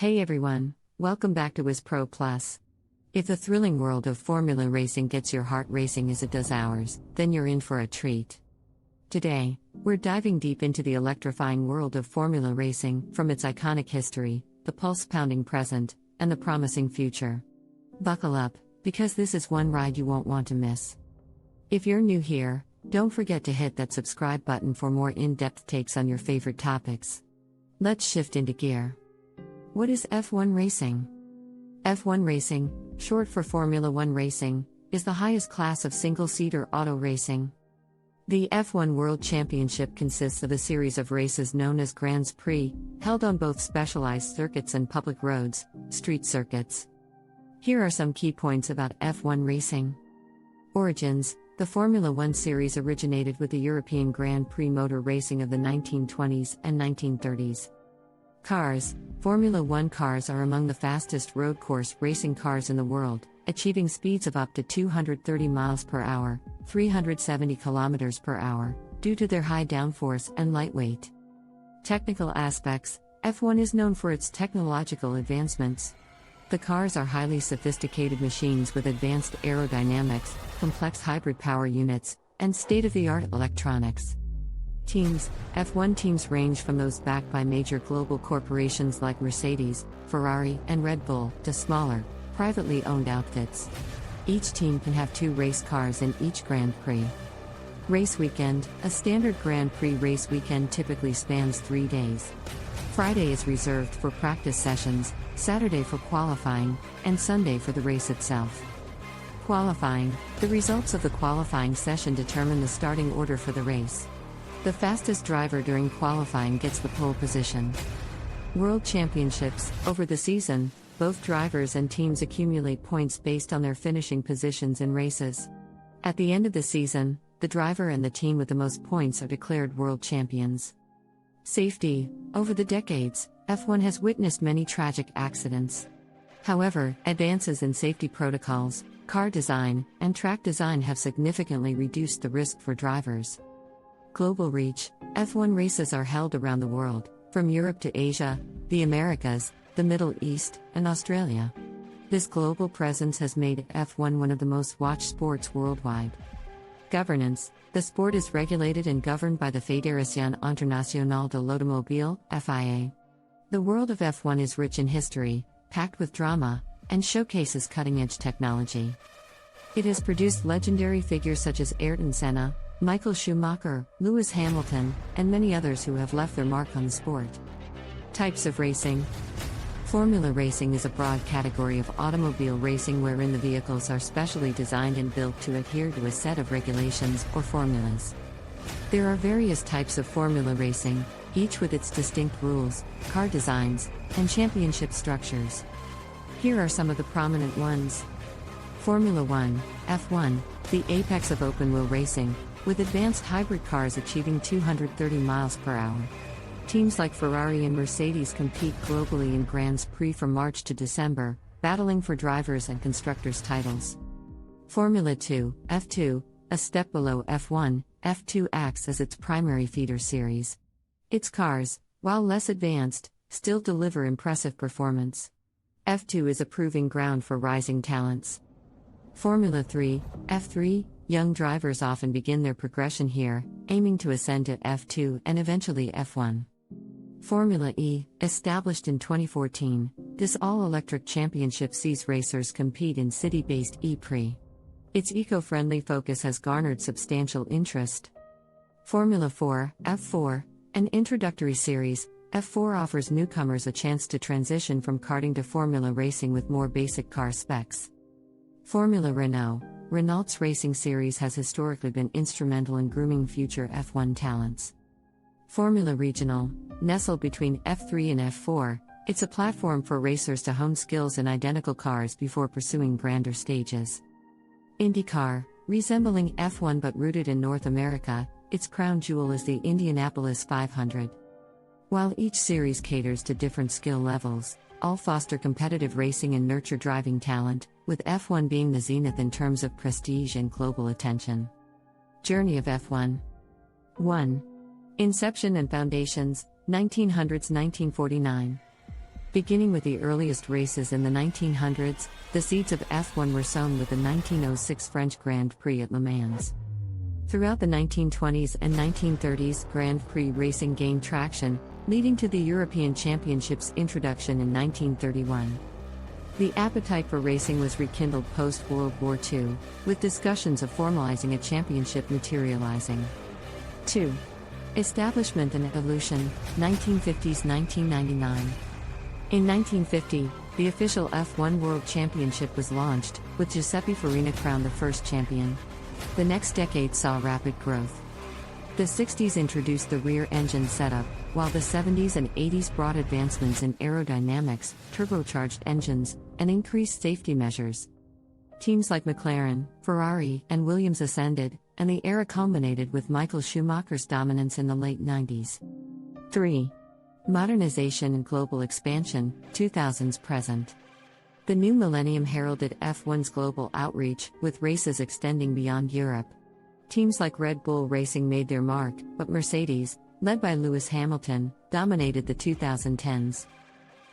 Hey everyone, welcome back to WizProPlus. If the thrilling world of formula racing gets your heart racing as it does ours, then you're in for a treat. Today, we're diving deep into the electrifying world of formula racing, from its iconic history, the pulse-pounding present, and the promising future. Buckle up, because this is one ride you won't want to miss. If you're new here, don't forget to hit that subscribe button for more in-depth takes on your favorite topics. Let's shift into gear. What is F1 racing? F1 racing, short for Formula One racing, is the highest class of single-seater auto racing. The F1 World Championship consists of a series of races known as Grands Prix, held on both specialized circuits and public roads, street circuits. Here are some key points about F1 racing. Origins: the Formula One series originated with the European Grand Prix motor racing of the 1920s and 1930s. Cars: Formula One cars are among the fastest road course racing cars in the world, achieving speeds of up to 230 miles per hour, 370 kilometers per hour, due to their high downforce and lightweight. Technical aspects: F1 is known for its technological advancements. The cars are highly sophisticated machines with advanced aerodynamics, complex hybrid power units, and state-of-the-art electronics. Teams: F1 teams range from those backed by major global corporations like Mercedes, Ferrari, and Red Bull, to smaller, privately owned outfits. Each team can have 2 race cars in each Grand Prix. Race weekend: a standard Grand Prix race weekend typically spans 3 days. Friday is reserved for practice sessions, Saturday for qualifying, and Sunday for the race itself. Qualifying: the results of the qualifying session determine the starting order for the race. The fastest driver during qualifying gets the pole position. World Championships: over the season, both drivers and teams accumulate points based on their finishing positions in races. At the end of the season, the driver and the team with the most points are declared world champions. Safety: over the decades, F1 has witnessed many tragic accidents. However, advances in safety protocols, car design, and track design have significantly reduced the risk for drivers. Global reach: F1 races are held around the world, from Europe to Asia, the Americas, the Middle East, and Australia. This global presence has made F1 one of the most watched sports worldwide. Governance: the sport is regulated and governed by the Fédération Internationale de l'Automobile, FIA. The world of F1 is rich in history, packed with drama, and showcases cutting-edge technology. It has produced legendary figures such as Ayrton Senna, Michael Schumacher, Lewis Hamilton, and many others who have left their mark on the sport. Types of racing: Formula racing is a broad category of automobile racing wherein the vehicles are specially designed and built to adhere to a set of regulations or formulas. There are various types of formula racing, each with its distinct rules, car designs, and championship structures. Here are some of the prominent ones. Formula One, F1, the apex of open-wheel racing, with advanced hybrid cars achieving 230 miles per hour. Teams like Ferrari and Mercedes compete globally in Grands Prix from March to December, battling for drivers and constructors' titles. Formula 2, F2, a step below F1, F2 acts as its primary feeder series. Its cars, while less advanced, still deliver impressive performance. F2 is a proving ground for rising talents. Formula 3, F3, young drivers often begin their progression here, aiming to ascend to F2 and eventually F1. Formula E, established in 2014, this all-electric championship sees racers compete in city-based E-Prix. Its eco-friendly focus has garnered substantial interest. Formula 4, F4, an introductory series, F4 offers newcomers a chance to transition from karting to formula racing with more basic car specs. Formula Renault, Renault's racing series has historically been instrumental in grooming future F1 talents. Formula Regional, nestled between F3 and F4, it's a platform for racers to hone skills in identical cars before pursuing grander stages. IndyCar, resembling F1 but rooted in North America, its crown jewel is the Indianapolis 500. While each series caters to different skill levels, all foster competitive racing and nurture driving talent, with F1 being the zenith in terms of prestige and global attention. Journey of F1. 1. Inception and foundations, 1900s-1949. Beginning with the earliest races in the 1900s, the seeds of F1 were sown with the 1906 French Grand Prix at Le Mans. Throughout the 1920s and 1930s, Grand Prix racing gained traction, leading to the European Championships introduction in 1931. The appetite for racing was rekindled post-World War II, with discussions of formalizing a championship materializing. 2. Establishment and evolution, 1950s–1999. In 1950, the official F1 World Championship was launched, with Giuseppe Farina crowned the first champion. The next decade saw rapid growth. The 60s introduced the rear engine setup, while the 70s and 80s brought advancements in aerodynamics, turbocharged engines, and increased safety measures. Teams like McLaren, Ferrari, and Williams ascended, and the era culminated with Michael Schumacher's dominance in the late 90s. 3. Modernization and global expansion, 2000s present. The new millennium heralded F1's global outreach, with races extending beyond Europe. Teams like Red Bull Racing made their mark, but Mercedes, led by Lewis Hamilton, dominated the 2010s.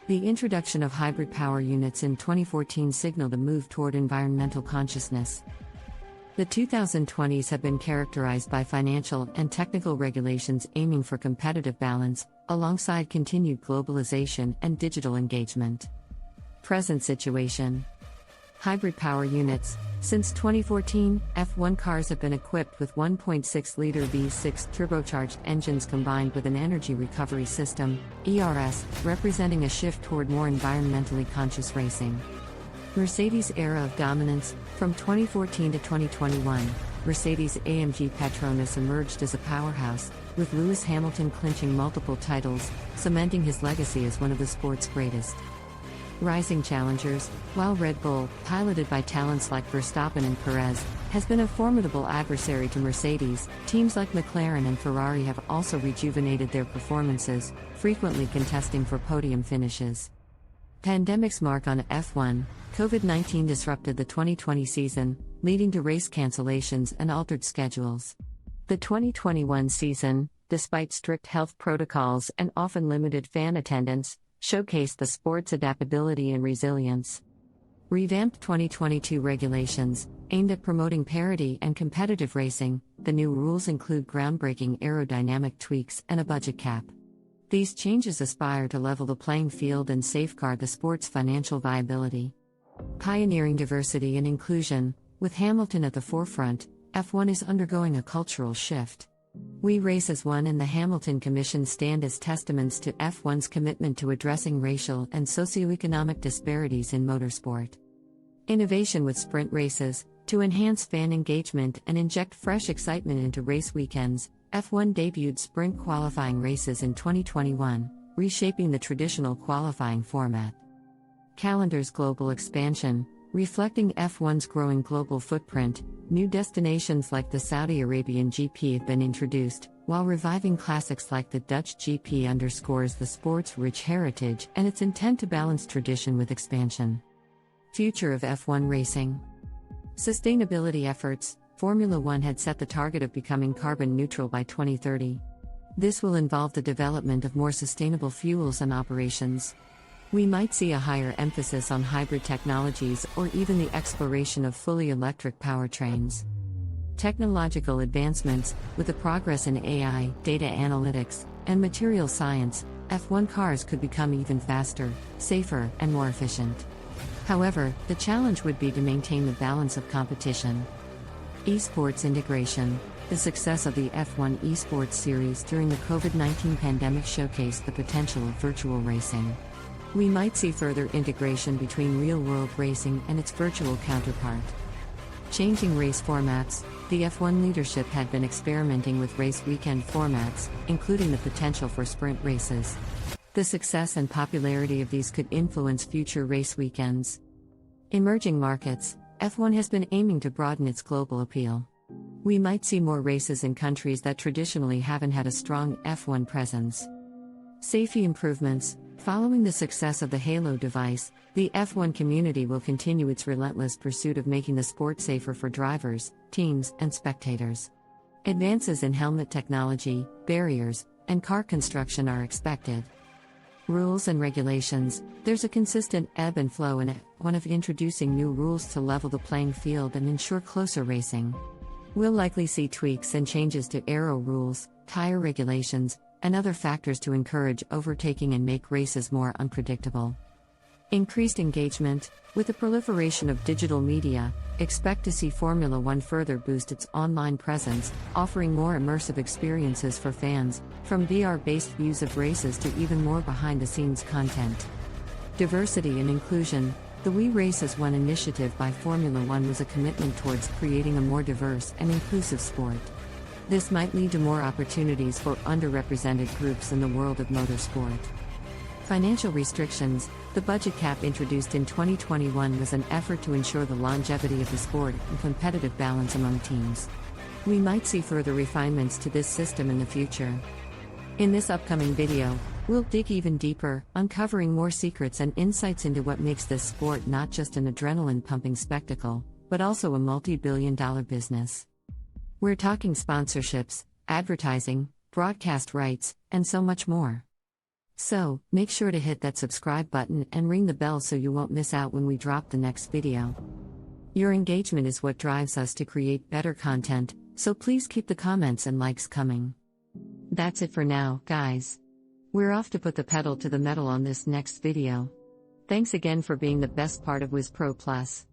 The introduction of hybrid power units in 2014 signaled a move toward environmental consciousness. The 2020s have been characterized by financial and technical regulations aiming for competitive balance, alongside continued globalization and digital engagement. Present situation. Hybrid power units. Since 2014, F1 cars have been equipped with 1.6-liter V6 turbocharged engines combined with an energy recovery system, ERS, representing a shift toward more environmentally conscious racing. Mercedes' era of dominance. From 2014 to 2021, Mercedes-AMG Petronas emerged as a powerhouse, with Lewis Hamilton clinching multiple titles, cementing his legacy as one of the sport's greatest. Rising challengers. While Red Bull, piloted by talents like Verstappen and Perez, has been a formidable adversary to Mercedes, teams like McLaren and Ferrari have also rejuvenated their performances, frequently contesting for podium finishes. Pandemic's mark on F1. COVID-19 disrupted the 2020 season, leading to race cancellations and altered schedules. The 2021 season, despite strict health protocols and often limited fan attendance, showcased the sport's adaptability and resilience. Revamped 2022 regulations, aimed at promoting parity and competitive racing, the new rules include groundbreaking aerodynamic tweaks and a budget cap. These changes aspire to level the playing field and safeguard the sport's financial viability. Pioneering diversity and inclusion. With Hamilton at the forefront, F1 is undergoing a cultural shift. We Race as One and the Hamilton Commission stand as testaments to F1's commitment to addressing racial and socioeconomic disparities in motorsport. Innovation with sprint races. To enhance fan engagement and inject fresh excitement into race weekends, F1 debuted sprint qualifying races in 2021, reshaping the traditional qualifying format. Calendar's global expansion. Reflecting F1's growing global footprint, new destinations like the Saudi Arabian GP have been introduced, while reviving classics like the Dutch GP underscores the sport's rich heritage and its intent to balance tradition with expansion. Future of F1 racing. Sustainability efforts. Formula One had set the target of becoming carbon neutral by 2030. This will involve the development of more sustainable fuels and operations. We might see a higher emphasis on hybrid technologies or even the exploration of fully electric powertrains. Technological advancements. With the progress in AI, data analytics, and material science, F1 cars could become even faster, safer, and more efficient. However, the challenge would be to maintain the balance of competition. Esports integration. The success of the F1 esports series during the COVID-19 pandemic showcased the potential of virtual racing. We might see further integration between real-world racing and its virtual counterpart. Changing race formats. The F1 leadership had been experimenting with race weekend formats, including the potential for sprint races. The success and popularity of these could influence future race weekends. Emerging markets. F1 has been aiming to broaden its global appeal. We might see more races in countries that traditionally haven't had a strong F1 presence. Safety improvements. Following the success of the Halo device, the F1 community will continue its relentless pursuit of making the sport safer for drivers, teams, and spectators. Advances in helmet technology, barriers, and car construction are expected. Rules and regulations. There's a consistent ebb and flow in it, one of introducing new rules to level the playing field and ensure closer racing. We'll likely see tweaks and changes to aero rules, tire regulations, and other factors to encourage overtaking and make races more unpredictable. Increased engagement. With the proliferation of digital media, expect to see Formula One further boost its online presence, offering more immersive experiences for fans, from VR-based views of races to even more behind-the-scenes content. Diversity and inclusion. The We Race as One initiative by Formula One was a commitment towards creating a more diverse and inclusive sport. This might lead to more opportunities for underrepresented groups in the world of motorsport. Financial restrictions. The budget cap introduced in 2021 was an effort to ensure the longevity of the sport and competitive balance among teams. We might see further refinements to this system in the future. In this upcoming video, we'll dig even deeper, uncovering more secrets and insights into what makes this sport not just an adrenaline-pumping spectacle, but also a multi-billion-dollar business. We're talking sponsorships, advertising, broadcast rights, and so much more. So, make sure to hit that subscribe button and ring the bell so you won't miss out when we drop the next video. Your engagement is what drives us to create better content, so please keep the comments and likes coming. That's it for now, guys. We're off to put the pedal to the metal on this next video. Thanks again for being the best part of WizProPlus.